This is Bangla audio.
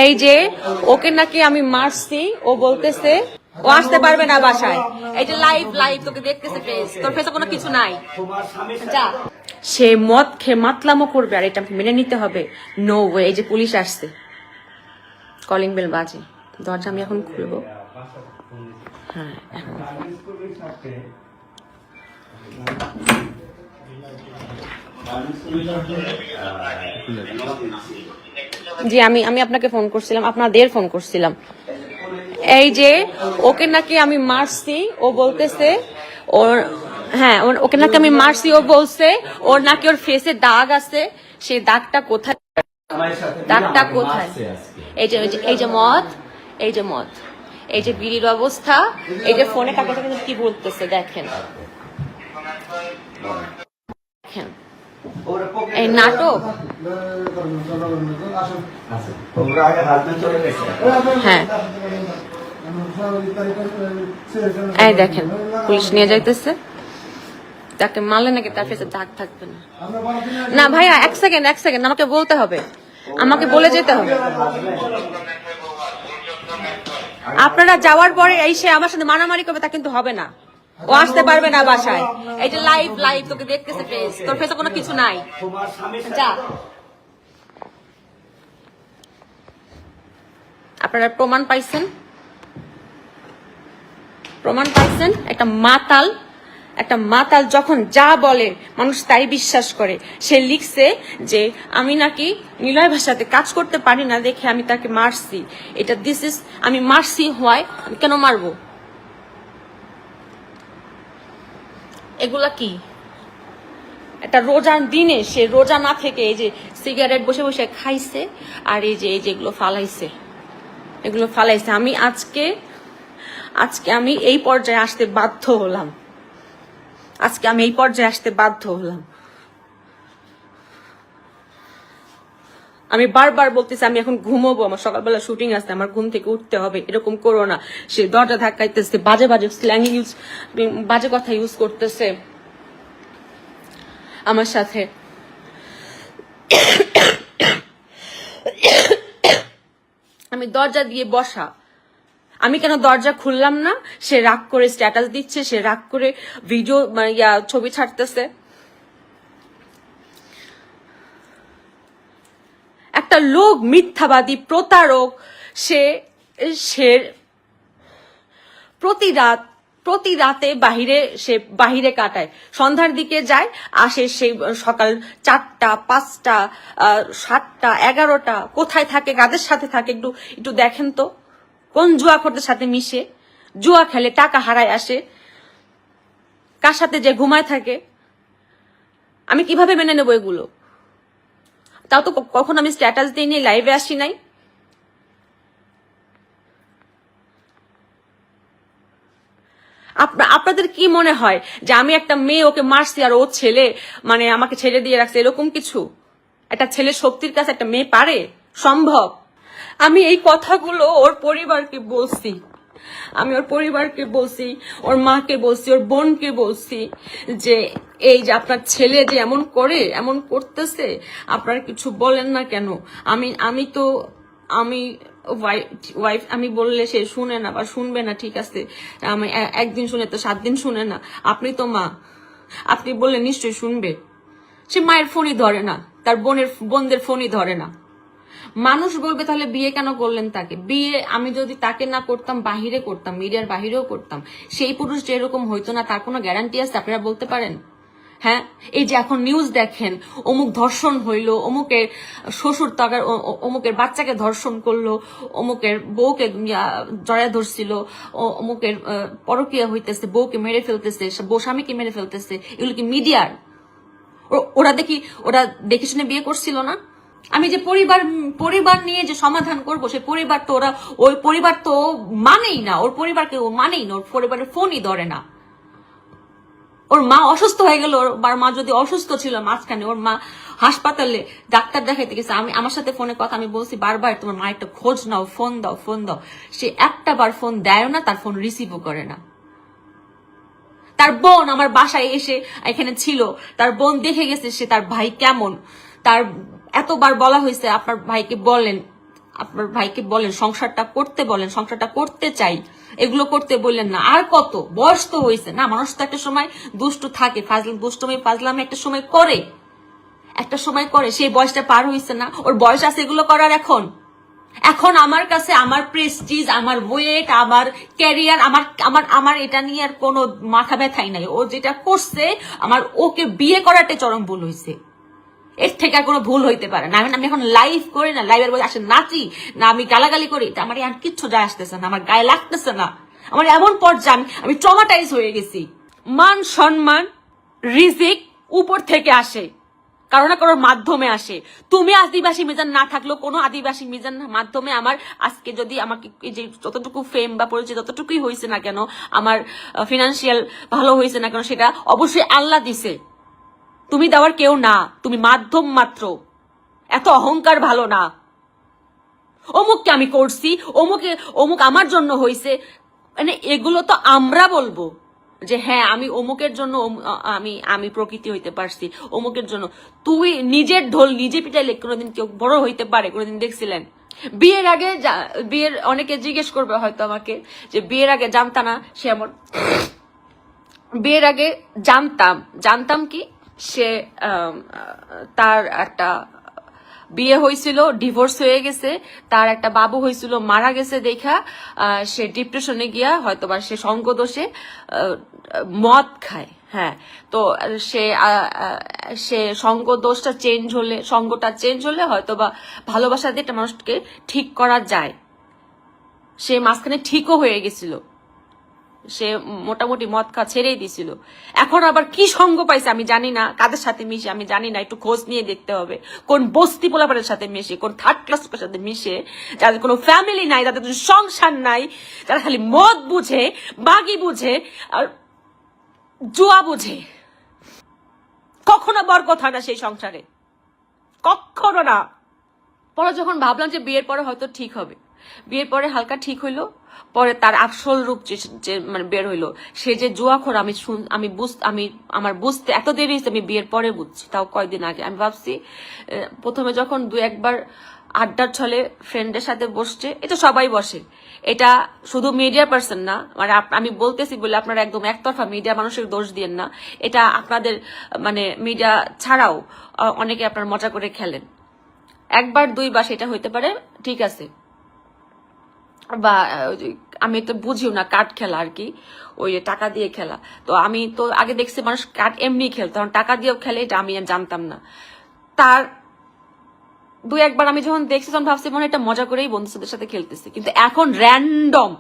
এই যে ওকে নাকি আমি মারছি, ও বলতেছে ও আসতে পারবে না বাসায়। এই যে লাইভ লাইভ তোকে দেখতেছে ফেস, তোর ফেসে কোনো কিছু নাই। যা, সে মদ খেয়ে মাতলামো করবে আর এটা মেনে নিতে হবে। No way. এই যে পুলিশ আসছে, কলিং বেল বাজে, দরজা আমি এখন খুলবো। হ্যাঁ এখন জি আমি আমি আপনাকে ফোন করছিলাম, আপনাদের ফোন করছিলাম। এই যে ওকে নাকি আমি মারছি, ও বলতেছে ওর, হ্যাঁ ওকে নাকি আমি মারছি, ও বলছে ওর নাকি ওর ফেসে দাগ আছে। সেই দাগটা কোথায়, দাগটা কোথায়? এই যে এই যে মদ, এই যে মদ, এই যে বিড়ির অবস্থা, এই যে ফোনে কাকে কাকে কি বলতেছে দেখেন, দেখেন এই নাটক। হ্যাঁ এই দেখেন পুলিশ নিয়ে যাইতেছে, তাকে মারলে নাকি তার ফেসে দাগ থাকবে না। না ভাইয়া এক সেকেন্ড আমাকে বলতে হবে, আমাকে বলে যেতে হবে। আপনারা যাওয়ার পরে এই সে আমার সাথে মারামারি করবে তা কিন্তু হবে না। ও আসতে পারবে না বাসায়। এই যে লাইভ লাইভ তোকে দেখতেছে ফেস, তোর ফেসে কোনো কিছু নাই। যা, আপনারা প্রমাণ পাইছেন, প্রমাণ পাইছেন। একটা মাতাল যখন যা বলে মানুষ তাই বিশ্বাস করে। সে লিখছে যে আমি নাকি নিলয় ভাষাতে কাজ করতে পারি না দেখে আমি তাকে মারছি। এটা দিস ইজ, আমি মারছি হয়, আমি কেন মারবো? এগুলা কি? একটা রোজার দিনে সে রোজা না থেকে এই যে সিগারেট বসে বসে খাইছে, আর এই যে এগুলো ফালাইছে, এগুলো ফালাইছে। আমি আজকে আমি এই পর্যায়ে আসতে বাধ্য হলাম, আজকে আমি এই পর্যায়ে আসতে বাধ্য হলাম। আমি বারবার বলতেছি আমি এখন ঘুমোবো, আমার সকালবেলা শুটিং আছে, আমার ঘুম থেকে উঠতে হবে, এরকম করো না। সে দরজা ধাক্কাইতেছে, বাজে বাজে স্ল্যাং ইউজ, বাজে কথা ইউজ করতেছে আমার সাথে। আমি দরজা দিয়ে বসা, আমি কেন দরজা খুললাম না? সে রাগ করে স্ট্যাটাস দিচ্ছে, সে রাগ করে ভিডিও ছবি ছাড়তেছে। একটা লোক মিথ্যাবাদী প্রতারক, সে প্রতি রাতে বাহিরে কাটায়, সন্ধ্যার দিকে যায়, আসে সেই সকাল 4টা 5টা 7টা 11টা। কোথায় থাকে, কাদের সাথে থাকে একটু দেখেন তো। কোন জুয়াখোরদের সাথে মিশে, জুয়া খেলে টাকা হারায় আসে, কার সাথে যে ঘুমায় থাকে। আমি কিভাবে মেনে নেবো এগুলো? তাও তো কখন আমি স্ট্যাটাস দিই নি, লাইভে আসি নাই। আপনাদের কি মনে হয় যে আমি একটা মেয়ে, ওকে মারছি আর ও ছেলে মানে আমাকে ছেড়ে দিয়ে রাখছে, এরকম কিছু? একটা ছেলে শক্তির কাছে একটা মেয়ে পারে? সম্ভব? আমি এই কথাগুলো ওর পরিবারকে বলছি, আমি ওর পরিবারকে বলছি, ওর মাকে বলছি, ওর বোনকে বলছি যে এই যে আপনার ছেলে যে এমন করে, এমন করতেছে, আপনারা কিছু বলেন না কেন? আমি ওয়াইফ, আমি বললে সে শুনে না বা শুনবে না, ঠিক আছে, আমি একদিন শুনে তো 7 দিন শুনে না। আপনি তো মা, আপনি বললে নিশ্চয়ই শুনবে। সে মায়ের ফোনই ধরে না, তার বোনদের ফোনই ধরে না। মানুষ বলবে তাহলে বিয়ে কেন করলেন তাকে? বিয়ে আমি যদি তাকে না করতাম, বাহিরে করতাম, মিডিয়ার বাহিরেও করতাম, সেই পুরুষ যে এরকম হইতো না তার কোনো গ্যারান্টি আছে? আপনারা বলতে পারেন? হ্যাঁ, এই যে এখন নিউজ দেখেন, অমুক ধর্ষণ হইলো, অমুকের শ্বশুর তাকার অমুকের বাচ্চাকে ধর্ষণ করলো, অমুকের বউকে জড়ায় ধরছিল, অমুকের পরকীয়া হইতেছে, বউকে মেরে ফেলতেছে, বউ স্বামীকে মেরে ফেলতেছে। এগুলো কি মিডিয়ার? ওরা দেখে শুনে বিয়ে করছিল না? আমি যে পরিবার নিয়ে যে সমাধান করবো, সেই পরিবার তো ওই পরিবার তো মানেই না, ওর পরিবারকে ও মানেই না, ওর পরিবারের ফোনই ধরে না। ওর মা অসুস্থ হয়ে গেল, ওর মা যদি অসুস্থ ছিল মাঝখানে, ওর মা হাসপাতালে ডাক্তার দেখাইতে গেছে, আমার সাথে ফোনে কথা, আমি বলছি বারবার তোমার মা একটা খোঁজ নাও, ফোন দাও। সে একটা বার ফোন দেয় না, তার ফোন রিসিভও করে না। তার বোন আমার বাসায় এসে এখানে ছিল, তার বোন দেখে গেছে সে তার ভাই কেমন। তার এতবার বলা হয়েছে আপনার ভাইকে বলেন, আপনার ভাইকে বলেন সংসারটা করতে, বলেন সংসারটা করতে চাই, এগুলো করতে বললেন না। আর কত বয়স তো হয়েছে না, মানুষ তো একটা সময় দুষ্টু থাকে, দুষ্টমি ফাজলামি একটা সময় করে, সেই বয়সটা পার হয়েছে না, ওর বয়স আছে এগুলো করার। এখন আমার কাছে আমার প্রেস্টিজ, আমার ওয়েট, আমার ক্যারিয়ার, আমার এটা নিয়ে আর কোনো মাথা ব্যথাই নাই। ও যেটা করছে, আমার ওকে বিয়ে করাতে চরম ভুল হয়েছে, এর থেকে আর কোনো ভুল হইতে পারে না। আমি এখন লাইভ করি না, লাইভের বসে আসে নাচি না, আমি গালাগালি করি, আমার আর কিচ্ছু যায় আসতেছে না, আমার গায়ে লাগতেছে না। আমার এমন পর্যায়ে আমি ট্রমাটাইজ হয়ে গেছি। মান সম্মান রিজিক উপর থেকে আসে, কারো না কারোর মাধ্যমে আসে। তুমি আদিবাসী মিজান না থাকলেও কোনো আদিবাসী মিজান মাধ্যমে আমার আজকে যদি আমাকে যে যতটুকু ফেম বা পরিচয় যতটুকুই হয়েছে না কেন, আমার ফিনান্সিয়াল ভালো হয়েছে না কেন, সেটা অবশ্যই আল্লাহ দিছে, তুমি দেওয়ার কেউ না, তুমি মাধ্যম মাত্র। এত অহংকার ভালো না। অমুককে আমি করছি, অমুক আমার জন্য হয়েছে, মানে এগুলো তো আমরা বলবো যে হ্যাঁ আমি অমুকের জন্য আমি প্রকৃতি হইতে পারছি, অমুকের জন্য। তুই নিজের ঢোল নিজে পিটাইলে কোনোদিন কেউ বড় হইতে পারে? কোনোদিন দেখছিলেন? বিয়ের আগে অনেকে জিজ্ঞেস করবে হয়তো আমাকে যে বিয়ের আগে জানতাম না সে এমন, বিয়ের আগে জানতাম কি সে তার একটা বিয়ে হয়েছিল, ডিভোর্স হয়ে গেছে, তার একটা বাবু হয়েছিল, মারা গেছে দেখা সে ডিপ্রেশনে গিয়া হয়তোবা সে সঙ্গদোষে মদ খায়। হ্যাঁ, তো সে সঙ্গদোষটা সঙ্গটা চেঞ্জ হলে হয়তোবা ভালোবাসা দিয়ে একটা মানুষকে ঠিক করা যায়। সে মাঝখানে ঠিকও হয়ে গেছিল, সে মোটামুটি মদ খা ছেড়েই দিছিল। এখন আবার কি সঙ্গ পাইছে আমি জানি না, কাদের সাথে মিশে আমি জানি না, একটু খোঁজ নিয়ে দেখতে হবে। কোন বস্তি পোলাপানের সাথে মিশে, কোন থার্ড ক্লাস সাথে মিশে, যাদের কোনো ফ্যামিলি নাই, যাদের কোনো সংসার নাই, যারা খালি মদ বুঝে, বাগি বুঝে আর জুয়া বুঝে। কখনো বরকত হয় না সেই সংসারে, কখনো না। পরে যখন ভাবলাম যে বিয়ের পরে হয়তো ঠিক হবে, বিয়ের পরে হালকা ঠিক হইলো, পরে তার আসল রূপ যে মানে বের হইলো, সে যে জুয়াখোর আমার বুঝতে এত দেরি হয়েছে, আমি বিয়ের পরে বুঝছি, তাও কয়েকদিন আগে। আমি ভাবছি প্রথমে যখন দু একবার আড্ডার ছলে ফ্রেন্ডের সাথে বসছে, এটা সবাই বসে, এটা শুধু মিডিয়া পার্সন না, মানে আমি বলতেছি বলে আপনারা একদম একতরফা মিডিয়া মানুষের দোষ দিয়েন না, এটা আপনাদের মানে মিডিয়া ছাড়াও অনেকে আপনার মজা করে খেলেন। একবার দুইবার সেটা হইতে পারে, ঠিক আছে, বা আমি তো বুঝিও না, কার্ড খেলা আর কি, ওই টাকা দিয়ে খেলা। তো আমি তো আগে দেখছি মানুষ কার্ড এমনি খেলতো, টাকা দিয়েও খেলে, এটা আমি জানতাম না। তার দু একবার আমি যখন দেখছি তখন ভাবছি মনে এটা মজা করেই বন্ধুদের সাথে খেলতেছি, কিন্তু এখন র্যান্ডম